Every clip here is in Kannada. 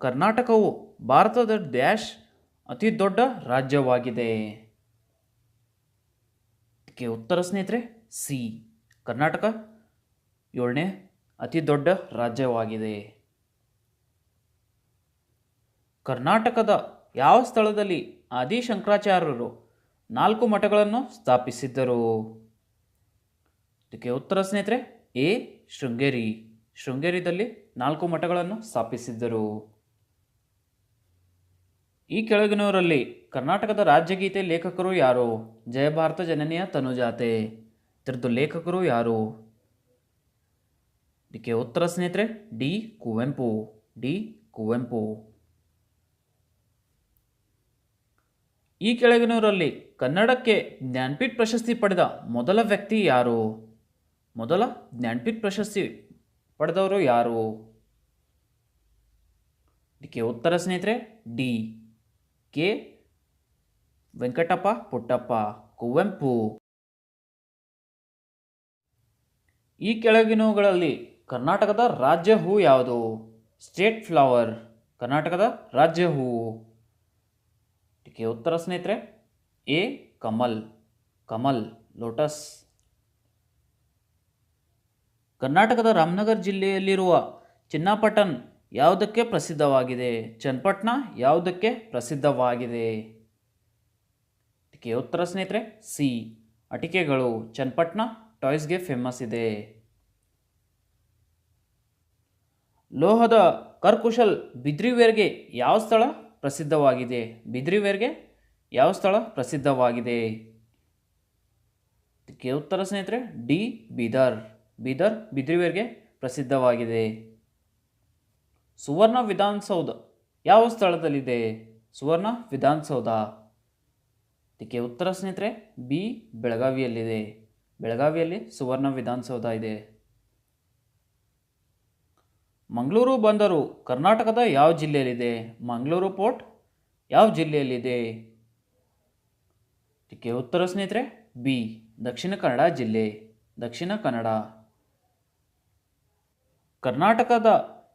ಕರ್ನಾಟಕವು ಭಾರತದ ಡ್ಯಾಶ್ ಅತಿ ದೊಡ್ಡ ರಾಜ್ಯವಾಗಿದೆ. ಇದಕ್ಕೆ ಉತ್ತರ ಸ್ನೇಹಿತರೆ ಸಿ. ಕರ್ನಾಟಕ 7ನೇ ಅತಿ ದೊಡ್ಡ ರಾಜ್ಯವಾಗಿದೆ. ಕರ್ನಾಟಕದ ಯಾವ ಸ್ಥಳದಲ್ಲಿ ಆದಿಶಂಕರಾಚಾರ್ಯರು 4 ಮಠಗಳನ್ನು ಸ್ಥಾಪಿಸಿದ್ದರು? ಇದಕ್ಕೆ ಉತ್ತರ ಸ್ನೇಹಿತರೆ ಎ. ಶೃಂಗೇರಿ. ಶೃಂಗೇರಿಯಲ್ಲಿ 4 ಮಠಗಳನ್ನು ಸ್ಥಾಪಿಸಿದ್ದರು. ಈ ಕೆಳಗಿನವರಲ್ಲಿ ಕರ್ನಾಟಕದ ರಾಜ್ಯಗೀತೆ ಲೇಖಕರು ಯಾರು? ಜಯ ಭಾರತ ಜನನಿಯ ತನುಜಾತೆ. ಇದರದ್ದು ಲೇಖಕರು ಯಾರು? ಇದಕ್ಕೆ ಉತ್ತರ ಸ್ನೇಹಿತರೆ ಡಿ. ಕುವೆಂಪು. ಡಿ. ಕುವೆಂಪು. ಈ ಕೆಳಗಿನವರಲ್ಲಿ ಕನ್ನಡಕ್ಕೆ ಜ್ಞಾನಪೀಠ ಪ್ರಶಸ್ತಿ ಪಡೆದ ಮೊದಲ ವ್ಯಕ್ತಿ ಯಾರು? ಮೊದಲ ಜ್ಞಾನಪೀಠ ಪ್ರಶಸ್ತಿ ಪಡೆದವರು ಯಾರು? ಇದಕ್ಕೆ ಉತ್ತರ ಸ್ನೇಹಿತರೆ ಡಿ. ಕೆ. ವೆಂಕಟಪ್ಪ ಪುಟ್ಟಪ್ಪ. ಕುವೆಂಪು. ಈ ಕೆಳಗಿನವುಗಳಲ್ಲಿ ಕರ್ನಾಟಕದ ರಾಜ್ಯ ಹೂ ಯಾವುದು? State flower. ಕರ್ನಾಟಕದ ರಾಜ್ಯ ಹೂವು. ಇದಕ್ಕೆ ಉತ್ತರ ಸ್ನೇಹಿತರೆ ಎ. ಕಮಲ್. ಕಮಲ್ ಲೋಟಸ್. ಕರ್ನಾಟಕದ ರಾಮನಗರ ಜಿಲ್ಲೆಯಲ್ಲಿರುವ ಚನ್ನಪಟ್ಟಣ ಯಾವುದಕ್ಕೆ ಪ್ರಸಿದ್ಧವಾಗಿದೆ? ಚನ್ನಪಟ್ಟಣ ಯಾವುದಕ್ಕೆ ಪ್ರಸಿದ್ಧವಾಗಿದೆ? ಇದಕ್ಕೆ ಉತ್ತರ ಸ್ನೇಹಿತರೆ ಸಿ. ಅಟಿಕೆಗಳು. ಚನ್ನಪಟ್ಟಣ ಟಾಯ್ಸ್ಗೆ ಫೇಮಸ್ ಇದೆ. ಲೋಹದ ಕರ್ಕುಶಲ್ ಬಿದ್ರಿವೇರ್ಗೆ ಯಾವ ಸ್ಥಳ ಪ್ರಸಿದ್ಧವಾಗಿದೆ? ಬಿದ್ರಿವೇರ್ಗೆ ಯಾವ ಸ್ಥಳ ಪ್ರಸಿದ್ಧವಾಗಿದೆ? ಇದಕ್ಕೆ ಉತ್ತರ ಸ್ನೇಹಿತರೆ ಡಿ. ಬೀದರ್. ಬೀದರ್ ಬಿದ್ರಿವೇರ್ಗೆ ಪ್ರಸಿದ್ಧವಾಗಿದೆ. ಸುವರ್ಣ ವಿಧಾನಸೌಧ ಯಾವ ಸ್ಥಳದಲ್ಲಿದೆ? ಸುವರ್ಣ ವಿಧಾನಸೌಧ. ಇದಕ್ಕೆ ಉತ್ತರ ಸ್ನೇಹಿತರೆ ಬಿ. ಬೆಳಗಾವಿಯಲ್ಲಿದೆ. ಬೆಳಗಾವಿಯಲ್ಲಿ ಸುವರ್ಣ ವಿಧಾನಸೌಧ ಇದೆ. ಮಂಗಳೂರು ಬಂದರು ಕರ್ನಾಟಕದ ಯಾವ ಜಿಲ್ಲೆಯಲ್ಲಿದೆ? ಮಂಗಳೂರು ಪೋರ್ಟ್ ಯಾವ ಜಿಲ್ಲೆಯಲ್ಲಿದೆ? ಇದಕ್ಕೆ ಉತ್ತರ ಸ್ನೇಹಿತರೆ ಬಿ. ದಕ್ಷಿಣ ಕನ್ನಡ ಜಿಲ್ಲೆ. ದಕ್ಷಿಣ ಕನ್ನಡ. ಕರ್ನಾಟಕದ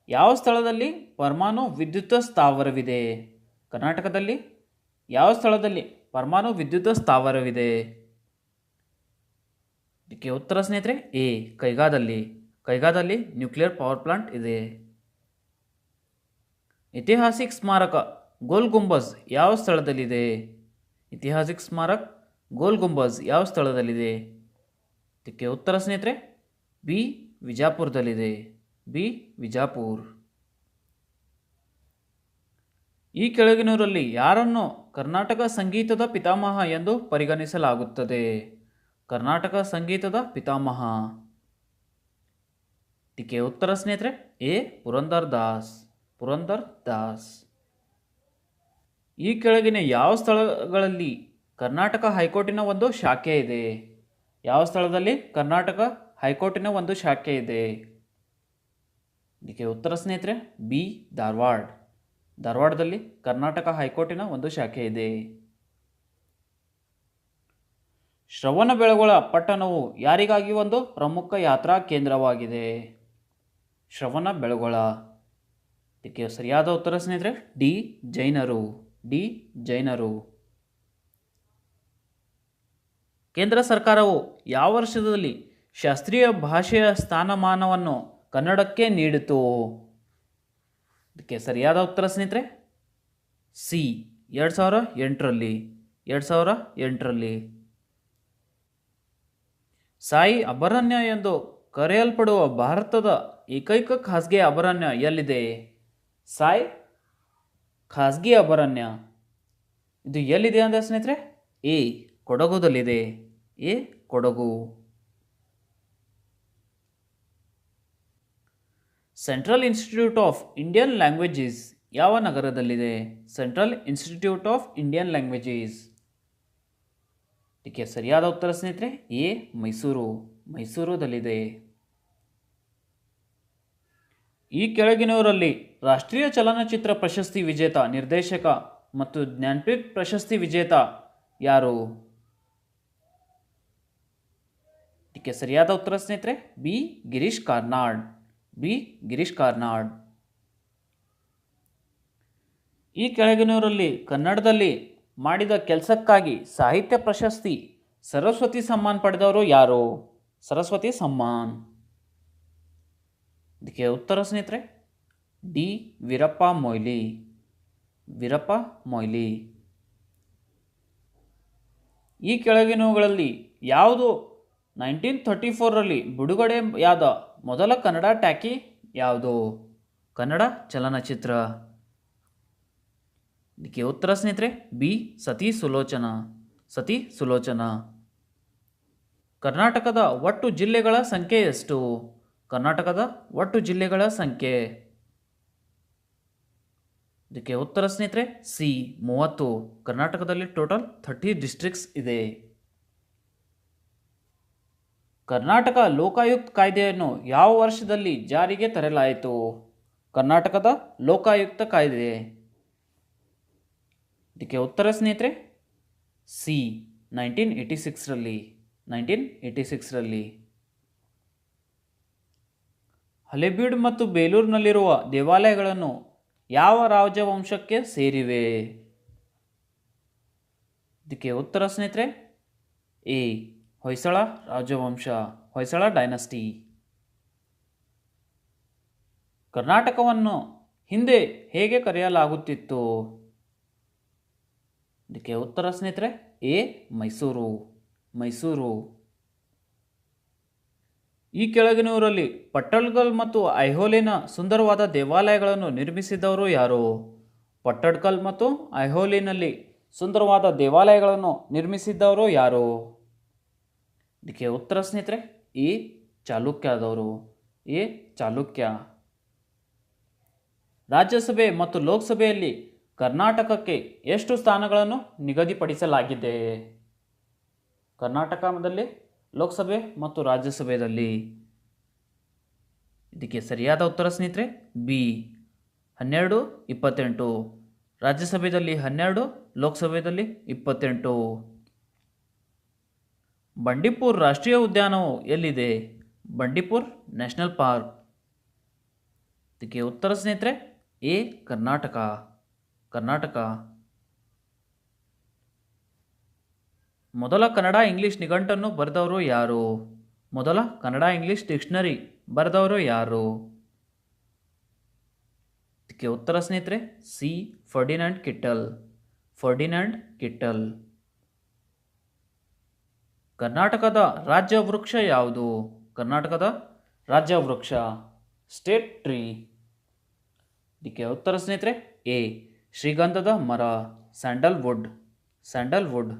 ಯಾವ ಸ್ಥಳದಲ್ಲಿ ಪರಮಾಣು ವಿದ್ಯುತ್ ಸ್ಥಾವರವಿದೆ? ಕರ್ನಾಟಕದಲ್ಲಿ ಯಾವ ಸ್ಥಳದಲ್ಲಿ ಪರಮಾಣು ವಿದ್ಯುತ್ ಸ್ಥಾವರವಿದೆ? ಇದಕ್ಕೆ ಉತ್ತರ ಸ್ನೇಹಿತರೆ ಎ. ಕೈಗಾದಲ್ಲಿ. ಕೈಗಾದಲ್ಲಿ ನ್ಯೂಕ್ಲಿಯರ್ ಪವರ್ ಪ್ಲಾಂಟ್ ಇದೆ. ಐತಿಹಾಸಿಕ ಸ್ಮಾರಕ ಗೋಲ್ ಗುಂಬಜ್ ಯಾವ ಸ್ಥಳದಲ್ಲಿದೆ? ಐತಿಹಾಸಿಕ ಸ್ಮಾರಕ ಗೋಲ್ ಗುಂಬಜ್ ಯಾವ ಸ್ಥಳದಲ್ಲಿದೆ? ಇದಕ್ಕೆ ಉತ್ತರ ಸ್ನೇಹಿತರೆ ಬಿ. ವಿಜಾಪುರದಲ್ಲಿದೆ. ಬಿ. ವಿಜಾಪುರ್. ಈ ಕೆಳಗಿನವರಲ್ಲಿ ಯಾರನ್ನು ಕರ್ನಾಟಕ ಸಂಗೀತದ ಪಿತಾಮಹ ಎಂದು ಪರಿಗಣಿಸಲಾಗುತ್ತದೆ? ಕರ್ನಾಟಕ ಸಂಗೀತದ ಪಿತಾಮಹ. ಇದಕ್ಕೆ ಉತ್ತರ ಸ್ನೇಹಿತರೆ ಎ. ಪುರಂದರ್ ದಾಸ್. ಪುರಂದರ್ ದಾಸ್. ಈ ಕೆಳಗಿನ ಯಾವ ಸ್ಥಳಗಳಲ್ಲಿ ಕರ್ನಾಟಕ ಹೈಕೋರ್ಟಿನ ಒಂದು ಶಾಖೆ ಇದೆ? ಯಾವ ಸ್ಥಳದಲ್ಲಿ ಕರ್ನಾಟಕ ಹೈಕೋರ್ಟಿನ ಒಂದು ಶಾಖೆ ಇದೆ? ಇದಕ್ಕೆ ಉತ್ತರ ಸ್ನೇಹಿತರೆ ಬಿ. ಧಾರವಾಡ. ಧಾರವಾಡದಲ್ಲಿ ಕರ್ನಾಟಕ ಹೈಕೋರ್ಟಿನ ಒಂದು ಶಾಖೆ ಇದೆ. ಶ್ರವಣಬೆಳಗೊಳ ಪಟ್ಟಣವು ಯಾರಿಗಾಗಿ ಒಂದು ಪ್ರಮುಖ ಯಾತ್ರಾ ಕೇಂದ್ರವಾಗಿದೆ? ಶ್ರವಣಬೆಳಗೊಳ. ಇದಕ್ಕೆ ಸರಿಯಾದ ಉತ್ತರ ಸ್ನೇಹಿತರೆ ಡಿ. ಜೈನರು. ಡಿ. ಜೈನರು. ಕೇಂದ್ರ ಸರ್ಕಾರವು ಯಾವ ವರ್ಷದಲ್ಲಿ ಶಾಸ್ತ್ರೀಯ ಭಾಷೆಯ ಸ್ಥಾನಮಾನವನ್ನು ಕನ್ನಡಕ್ಕೆ ನೀಡಿತು? ಇದಕ್ಕೆ ಸರಿಯಾದ ಉತ್ತರ ಸ್ನೇಹಿತರೆ ಸಿ. 2008ರಲ್ಲಿ. 2008ರಲ್ಲಿ. ಸಾಯಿ ಅಭಯಾರಣ್ಯ ಎಂದು ಕರೆಯಲ್ಪಡುವ ಭಾರತದ ಏಕೈಕ ಖಾಸಗಿ ಅಭಯಾರಣ್ಯ ಎಲ್ಲಿದೆ? ಸಾಯಿ ಖಾಸಗಿ ಅಭಯಾರಣ್ಯ. ಇದು ಎಲ್ಲಿದೆ ಅಂದರೆ ಸ್ನೇಹಿತರೆ ಎ. ಕೊಡಗುದಲ್ಲಿದೆ. A. Kodagu. Central institute of Indian languages ಯಾವ ನಗರದಲ್ಲಿದೆ? Central institute of Indian languages. ಇದಕ್ಕೆ ಸರಿಯಾದ ಉತ್ತರ ಸ್ನೇಹಿತರೆ ಎ. ಮೈಸೂರು. ಮೈಸೂರದಲ್ಲಿದೆ. ಈ ಕೆಳಗಿನವರಲ್ಲಿ ರಾಷ್ಟ್ರೀಯ ಚಲನಚಿತ್ರ ಪ್ರಶಸ್ತಿ ವಿಜೇತ ನಿರ್ದೇಶಕ ಮತ್ತು ಜ್ಞಾನಪೀಠ ಪ್ರಶಸ್ತಿ ವಿಜೇತ ಯಾರು? ಇದಕ್ಕೆ ಸರಿಯಾದ ಉತ್ತರ ಸ್ನೇಹಿತರೆ ಬಿ. ಗಿರೀಶ್ ಕಾರ್ನಾಡ್. ಬಿ. ಗಿರೀಶ್ ಕಾರ್ನಾಡ್. ಈ ಕೆಳಗಿನವರಲ್ಲಿ ಕನ್ನಡದಲ್ಲಿ ಮಾಡಿದ ಕೆಲಸಕ್ಕಾಗಿ ಸಾಹಿತ್ಯ ಪ್ರಶಸ್ತಿ ಸರಸ್ವತಿ ಸಮ್ಮಾನ್ ಪಡೆದವರು ಯಾರು? ಸರಸ್ವತಿ ಸಮ್ಮಾನ್. ಇದಕ್ಕೆ ಉತ್ತರ ಸ್ನೇಹಿತರೆ ಡಿ ವೀರಪ್ಪ ಮೊಯ್ಲಿ. ವೀರಪ್ಪ ಮೊಯ್ಲಿ. ಈ ಕೆಳಗಿನವುಗಳಲ್ಲಿ ಯಾವುದು 1934ರಲ್ಲಿ ಬಿಡುಗಡೆಯಾದ ಮೊದಲ ಕನ್ನಡ ಟ್ಯಾಕಿ ಯಾವುದು? ಕನ್ನಡ ಚಲನಚಿತ್ರ. ಇದಕ್ಕೆ ಉತ್ತರ ಸ್ನೇಹಿತರೆ ಬಿ ಸತಿ ಸುಲೋಚನಾ. ಸತಿ ಸುಲೋಚನಾ. ಕರ್ನಾಟಕದ ಒಟ್ಟು ಜಿಲ್ಲೆಗಳ ಸಂಖ್ಯೆ ಎಷ್ಟು? ಕರ್ನಾಟಕದ ಒಟ್ಟು ಜಿಲ್ಲೆಗಳ ಸಂಖ್ಯೆ. ಇದಕ್ಕೆ ಉತ್ತರ ಸ್ನೇಹಿತರೆ ಸಿ 30. ಕರ್ನಾಟಕದಲ್ಲಿ ಟೋಟಲ್ 30 ಡಿಸ್ಟ್ರಿಕ್ಟ್ಸ್ ಇದೆ. ಕರ್ನಾಟಕ ಲೋಕಾಯುಕ್ತ ಕಾಯ್ದೆಯನ್ನು ಯಾವ ವರ್ಷದಲ್ಲಿ ಜಾರಿಗೆ ತರಲಾಯಿತು? ಕರ್ನಾಟಕದ ಲೋಕಾಯುಕ್ತ ಕಾಯ್ದೆ. ಇದಕ್ಕೆ ಉತ್ತರ ಸ್ನೇಹಿತರೆ ಸಿ 1986ರಲ್ಲಿ. 1986ರಲ್ಲಿ. ಹಳೆಬೀಡು ಮತ್ತು ಬೇಲೂರಿನಲ್ಲಿರುವ ದೇವಾಲಯಗಳನ್ನು ಯಾವ ರಾಜವಂಶಕ್ಕೆ ಸೇರಿವೆ? ಇದಕ್ಕೆ ಉತ್ತರ ಸ್ನೇಹಿತರೆ ಎ ಹೊಯ್ಸಳ ರಾಜವಂಶ. ಹೊಯ್ಸಳ ಡೈನಸ್ಟಿ. ಕರ್ನಾಟಕವನ್ನು ಹಿಂದೆ ಹೇಗೆ ಕರೆಯಲಾಗುತ್ತಿತ್ತು? ಇದಕ್ಕೆ ಉತ್ತರ ಸ್ನೇಹಿತರೆ ಎ ಮೈಸೂರು. ಮೈಸೂರು. ಈ ಕೆಳಗಿನವರಲ್ಲಿ ಪಟ್ಟಡ್ಕಲ್ ಮತ್ತು ಐಹೋಲಿನ ಸುಂದರವಾದ ದೇವಾಲಯಗಳನ್ನು ನಿರ್ಮಿಸಿದವರು ಯಾರು? ಪಟ್ಟಡ್ಕಲ್ ಮತ್ತು ಐಹೋಲಿನಲ್ಲಿ ಸುಂದರವಾದ ದೇವಾಲಯಗಳನ್ನು ನಿರ್ಮಿಸಿದ್ದವರು ಯಾರು? ಇದಕ್ಕೆ ಉತ್ತರ ಸ್ನೇಹಿತರೆ ಎ ಚಾಲುಕ್ಯದವರು. ಎ ಚಾಲುಕ್ಯ. ರಾಜ್ಯಸಭೆ ಮತ್ತು ಲೋಕಸಭೆಯಲ್ಲಿ ಕರ್ನಾಟಕಕ್ಕೆ ಎಷ್ಟು ಸ್ಥಾನಗಳನ್ನು ನಿಗದಿಪಡಿಸಲಾಗಿದೆ? ಕರ್ನಾಟಕದಲ್ಲಿ ಲೋಕಸಭೆ ಮತ್ತು ರಾಜ್ಯಸಭೆಯಲ್ಲಿ. ಇದಕ್ಕೆ ಸರಿಯಾದ ಉತ್ತರ ಸ್ನೇಹಿತರೆ ಬಿ 12, 28. ರಾಜ್ಯಸಭೆಯಲ್ಲಿ 12, ಲೋಕಸಭೆಯಲ್ಲಿ 28. ಬಂಡೀಪುರ್ ರಾಷ್ಟ್ರೀಯ ಉದ್ಯಾನವು ಎಲ್ಲಿದೆ? Bandipur national park. ಇದಕ್ಕೆ ಉತ್ತರ ಸ್ನೇಹಿತರೆ ಎ ಕರ್ನಾಟಕ. ಕರ್ನಾಟಕ. ಮೊದಲ ಕನ್ನಡ ಇಂಗ್ಲಿಷ್ ನಿಘಂಟನ್ನು ಬರೆದವರು ಯಾರು? ಮೊದಲ ಕನ್ನಡ ಇಂಗ್ಲಿಷ್ ಡಿಕ್ಷನರಿ ಬರೆದವರು ಯಾರು? ಇದಕ್ಕೆ ಉತ್ತರ ಸ್ನೇಹಿತರೆ C Ferdinand Kittel. Ferdinand Kittel. ಕರ್ನಾಟಕದ ರಾಜ್ಯ ವೃಕ್ಷ ಯಾವುದು? ಕರ್ನಾಟಕದ ರಾಜ್ಯ ವೃಕ್ಷ ಸ್ಟೇಟ್ ಟ್ರೀ. ಇದಕ್ಕೆ ಉತ್ತರ ಸ್ನೇಹಿತರೆ ಎ ಶ್ರೀಗಂಧದ ಮರ. ಸ್ಯಾಂಡಲ್ವುಡ್. ಸ್ಯಾಂಡಲ್ವುಡ್.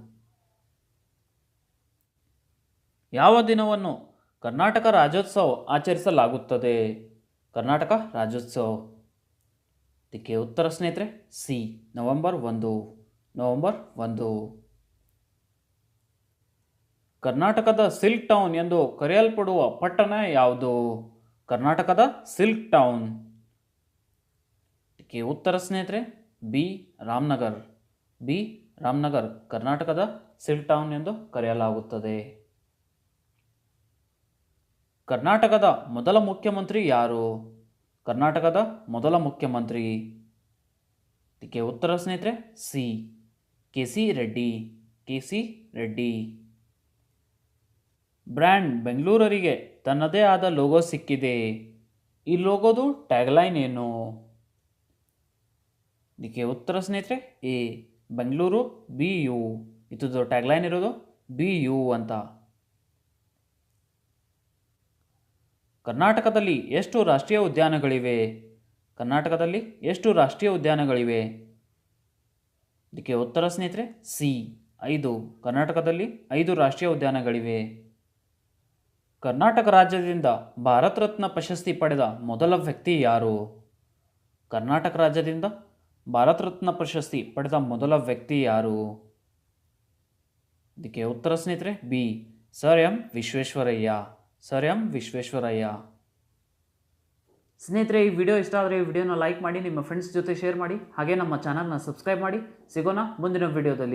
ಯಾವ ದಿನವನ್ನು ಕರ್ನಾಟಕ ರಾಜ್ಯೋತ್ಸವ ಆಚರಿಸಲಾಗುತ್ತದೆ? ಕರ್ನಾಟಕ ರಾಜ್ಯೋತ್ಸವ. ಇದಕ್ಕೆ ಉತ್ತರ ಸ್ನೇಹಿತರೆ ಸಿ ನವೆಂಬರ್ 1. ನವೆಂಬರ್ 1. ಕರ್ನಾಟಕದ ಸಿಲ್ಕ್ ಟೌನ್ ಎಂದು ಕರೆಯಲ್ಪಡುವ ಪಟ್ಟಣ ಯಾವುದು? ಕರ್ನಾಟಕದ ಸಿಲ್ಕ್ ಟೌನ್. ಇದಕ್ಕೆ ಉತ್ತರ ಸ್ನೇಹಿತರೆ ಬಿ ರಾಮನಗರ್. ಬಿ ರಾಮನಗರ್ ಕರ್ನಾಟಕದ ಸಿಲ್ಕ್ ಟೌನ್ ಎಂದು ಕರೆಯಲಾಗುತ್ತದೆ. ಕರ್ನಾಟಕದ ಮೊದಲ ಮುಖ್ಯಮಂತ್ರಿ ಯಾರು? ಕರ್ನಾಟಕದ ಮೊದಲ ಮುಖ್ಯಮಂತ್ರಿ. ಇದಕ್ಕೆ ಉತ್ತರ ಸ್ನೇಹಿತರೆ C KC. Reddy. KC. Reddy. Brand ಬೆಂಗಳೂರಿಗೆ ತನ್ನದೇ ಆದ ಲೋಗೋ ಸಿಕ್ಕಿದೆ. ಈ ಲೋಗೋದು ಟ್ಯಾಗ್ಲೈನ್ ಏನು? ಇದಕ್ಕೆ ಉತ್ತರ ಸ್ನೇಹಿತರೆ ಎ ಬೆಂಗಳೂರು BU. ಇದು ಟ್ಯಾಗ್ಲೈನ್ ಇರೋದು BU ಅಂತ. ಕರ್ನಾಟಕದಲ್ಲಿ ಎಷ್ಟು ರಾಷ್ಟ್ರೀಯ ಉದ್ಯಾನಗಳಿವೆ? ಕರ್ನಾಟಕದಲ್ಲಿ ಎಷ್ಟು ರಾಷ್ಟ್ರೀಯ ಉದ್ಯಾನಗಳಿವೆ? ಇದಕ್ಕೆ ಉತ್ತರ ಸ್ನೇಹಿತರೆ ಸಿ 5. ಕರ್ನಾಟಕದಲ್ಲಿ 5 ರಾಷ್ಟ್ರೀಯ ಉದ್ಯಾನಗಳಿವೆ. ಕರ್ನಾಟಕ ರಾಜ್ಯದಿಂದ ಭಾರತ ರತ್ನ ಪ್ರಶಸ್ತಿ ಪಡೆದ ಮೊದಲ ವ್ಯಕ್ತಿ ಯಾರು? ಕರ್ನಾಟಕ ರಾಜ್ಯದಿಂದ ಭಾರತ ರತ್ನ ಪ್ರಶಸ್ತಿ ಪಡೆದ ಮೊದಲ ವ್ಯಕ್ತಿ ಯಾರು? ಇದಕ್ಕೆ ಉತ್ತರ ಸ್ನೇಹಿತರೆ B sir M Visvesvaraya. Sir M Visvesvaraya. ಸ್ನೇಹಿತರೆ, ಈ ವಿಡಿಯೋ ಇಷ್ಟ ಆದರೆ ಈ ವಿಡಿಯೋನ ಲೈಕ್ ಮಾಡಿ, ನಿಮ್ಮ ಫ್ರೆಂಡ್ಸ್ ಜೊತೆ ಶೇರ್ ಮಾಡಿ, ಹಾಗೆ ನಮ್ಮ ಚಾನಲ್ನ ಸಬ್ಸ್ಕ್ರೈಬ್ ಮಾಡಿ. ಸಿಗೋಣ ಮುಂದಿನ ವಿಡಿಯೋದಲ್ಲಿ.